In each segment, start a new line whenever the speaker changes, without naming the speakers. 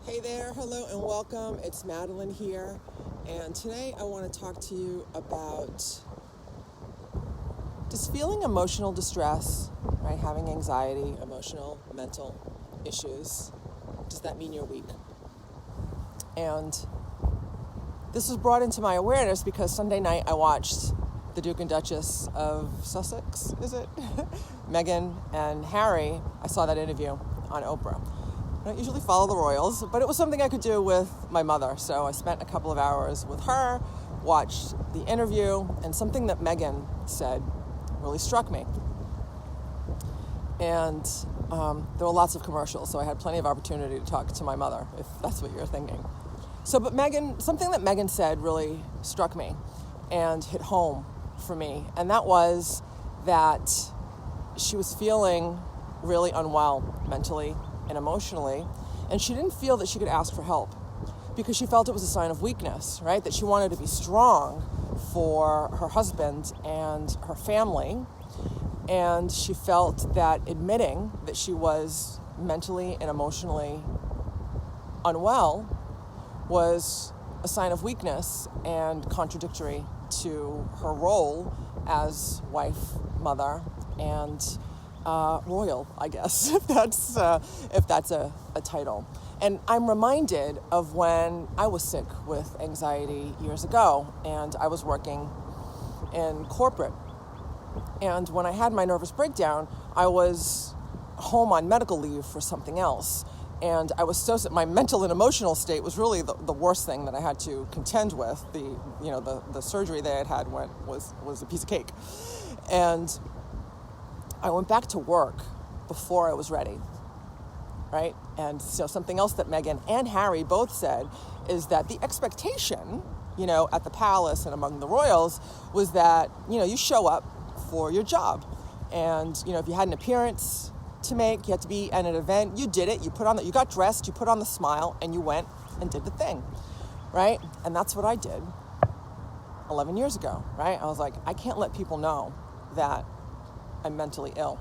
Hey there, hello and welcome. It's Madeline here, and today I want to talk to you about just feeling emotional distress, right? Having anxiety, emotional, mental issues. Does that mean you're weak? And this was brought into my awareness because Sunday night I watched the Duke and Duchess of Sussex, is it? Meghan and Harry. I saw that interview on Oprah. I don't usually follow the royals, but it was something I could do with my mother. So I spent a couple of hours with her, watched the interview, and something that Meghan said really struck me. And there were lots of commercials, so I had plenty of opportunity to talk to my mother, if that's what you're thinking. But something that Meghan said really struck me and hit home for me, and that was that she was feeling really unwell mentally and emotionally, and she didn't feel that she could ask for help because she felt it was a sign of weakness, right? That she wanted to be strong for her husband and her family, and she felt that admitting that she was mentally and emotionally unwell was a sign of weakness and contradictory to her role as wife, mother, and royal, I guess, if that's a title. And I'm reminded of when I was sick with anxiety years ago, and I was working in corporate. And when I had my nervous breakdown, I was home on medical leave for something else. And I was so sick. My mental and emotional state was really the worst thing that I had to contend with. The surgery that I had was a piece of cake. And I went back to work before I was ready, right? And so something else that Meghan and Harry both said is that the expectation, at the palace and among the royals was that, you show up for your job. And, if you had an appearance to make, you had to be at an event, you did it, you got dressed, you put on the smile, and you went and did the thing, right? And that's what I did 11 years ago, right? I was like, I can't let people know that I'm mentally ill.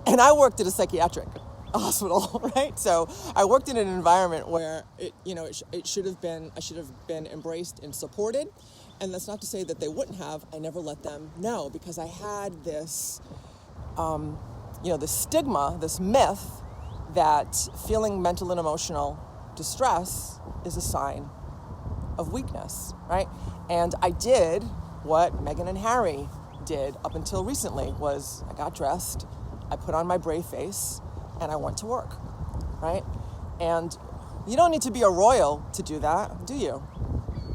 And I worked at a psychiatric hospital, right? So I worked in an environment where I should have been embraced and supported. And that's not to say that they wouldn't have. I never let them know because I had this, this stigma, this myth that feeling mental and emotional distress is a sign of weakness, right? And I did what Meghan and Harry did up until recently was I got dressed, I put on my brave face, and I went to work, right? And you don't need to be a royal to do that, do you?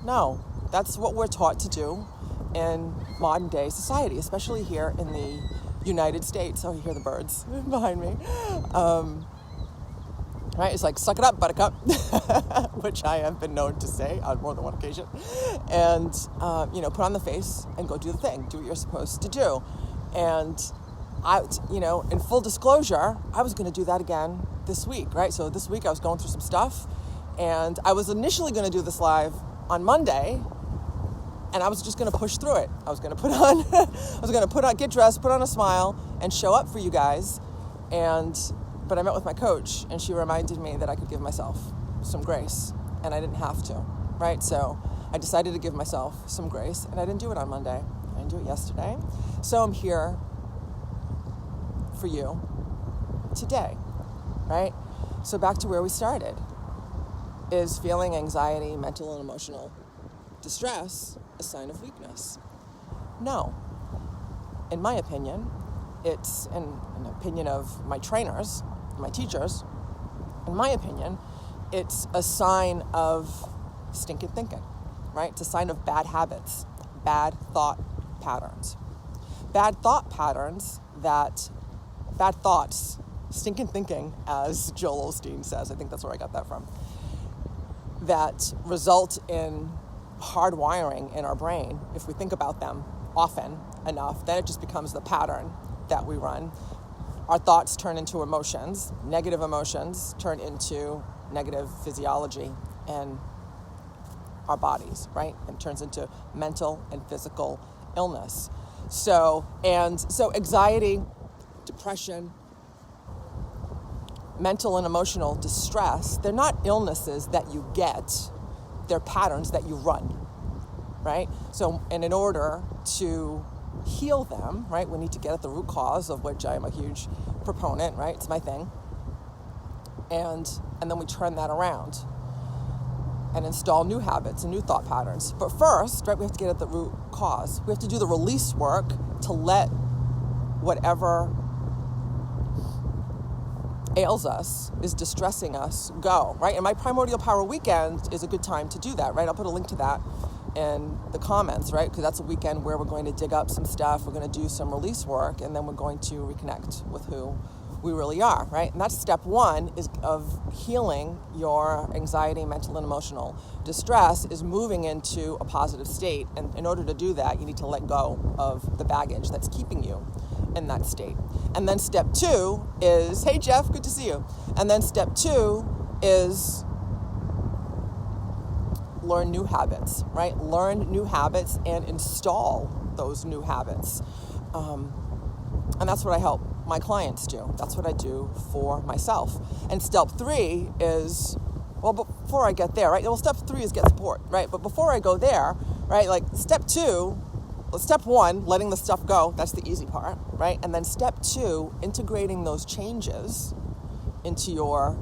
No, that's what we're taught to do in modern day society, especially here in the United States. Oh, you hear the birds behind me. Right? It's like, suck it up, buttercup, which I have been known to say on more than one occasion. And, put on the face and go do the thing. Do what you're supposed to do. And in full disclosure, I was going to do that again this week, right? So this week I was going through some stuff, and I was initially going to do this live on Monday, and I was just going to push through it. I was going to get dressed, put on a smile, and show up for you guys. But I met with my coach, and she reminded me that I could give myself some grace, and I didn't have to, right? So I decided to give myself some grace, and I didn't do it on Monday. I didn't do it yesterday. So I'm here for you today, right? So back to where we started. Is feeling anxiety, mental and emotional distress a sign of weakness? No. In my opinion, it's an opinion of my trainers, my teachers, in my opinion, it's a sign of stinking thinking, right? It's a sign of bad habits, bad thought patterns. Bad thoughts, stinking thinking, as Joel Osteen says, I think that's where I got that from, that result in hardwiring in our brain. If we think about them often enough, then it just becomes the pattern that we run. Our thoughts turn into emotions. Negative emotions turn into negative physiology in our bodies, right? And turns into mental and physical illness. So anxiety, depression, mental and emotional distress, they're not illnesses that you get, they're patterns that you run, right? So, and in order to heal them, right, we need to get at the root cause, of which I am a huge proponent, right? It's my thing. And then we turn that around and install new habits and new thought patterns. But first, right, we have to get at the root cause. We have to do the release work to let whatever ails us, is distressing us, go, right? And my Primordial Power Weekend is a good time to do that, right? I'll put a link to that in the comments, right? Because that's a weekend where we're going to dig up some stuff, we're going to do some release work, and then we're going to reconnect with who we really are, right? And that's step one is of healing your anxiety, mental and emotional distress, is moving into a positive state. And in order to do that, you need to let go of the baggage that's keeping you in that state. And then step two is, hey Jeff, good to see you. And then step two is learn new habits, right? Learn new habits and install those new habits. And that's what I help my clients do. That's what I do for myself. And step three is, well, before I get there, right? Well, step three is get support, right? But before I go there, right? Like step one, letting the stuff go, that's the easy part, right? And then step two, integrating those changes into your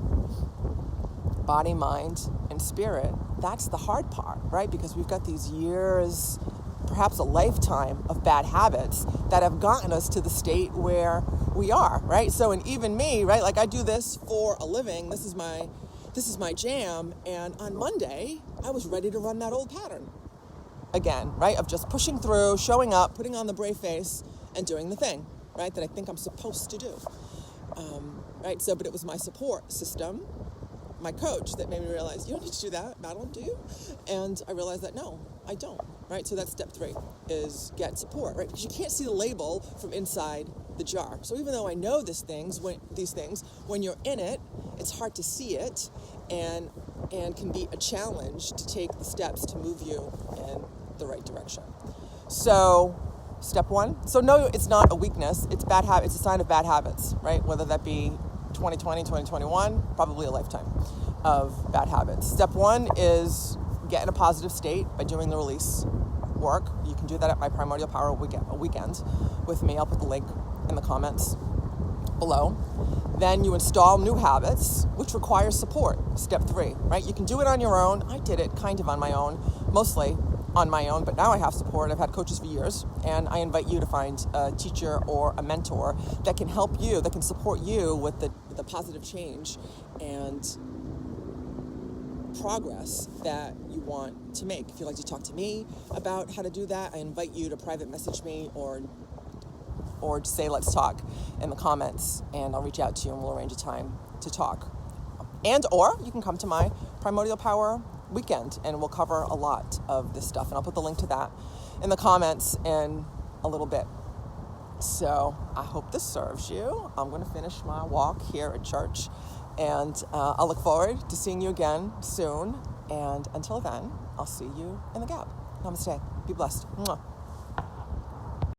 body, mind, and spirit, that's the hard part, right? Because we've got these years, perhaps a lifetime of bad habits that have gotten us to the state where we are, right? So, and even me, right? Like I do this for a living. This is my jam. And on Monday, I was ready to run that old pattern again, right? Of just pushing through, showing up, putting on the brave face, and doing the thing, right? That I think I'm supposed to do, right? So, but it was my support system, my coach, that made me realize, you don't need to do that, Madeline, do you? And I realized that, no, I don't, right? So that's step three, is get support, right? Because you can't see the label from inside the jar. So even though I know these things, when you're in it, it's hard to see it, and can be a challenge to take the steps to move you in the right direction. So step one, so no, it's not a weakness, it's bad habit. It's a sign of bad habits, right? Whether that be 2020, 2021, probably a lifetime of bad habits. Step one is get in a positive state by doing the release work. You can do that at my Primordial Power Weekend with me. I'll put the link in the comments below. Then you install new habits, which requires support. Step three, right? You can do it on your own. I did it kind of on my own, mostly on my own, but now I have support. I've had coaches for years, and I invite you to find a teacher or a mentor that can help you, that can support you with the positive change and progress that you want to make. If you'd like to talk to me about how to do that, I invite you to private message me or say let's talk in the comments, and I'll reach out to you and we'll arrange a time to talk. And or you can come to my Primordial Power Weekend and we'll cover a lot of this stuff, and I'll put the link to that in the comments in a little bit. So I hope this serves you. I'm going to finish my walk here at church, and I'll look forward to seeing you again soon. And until then, I'll see you in the gap. Namaste. Be blessed. Mwah.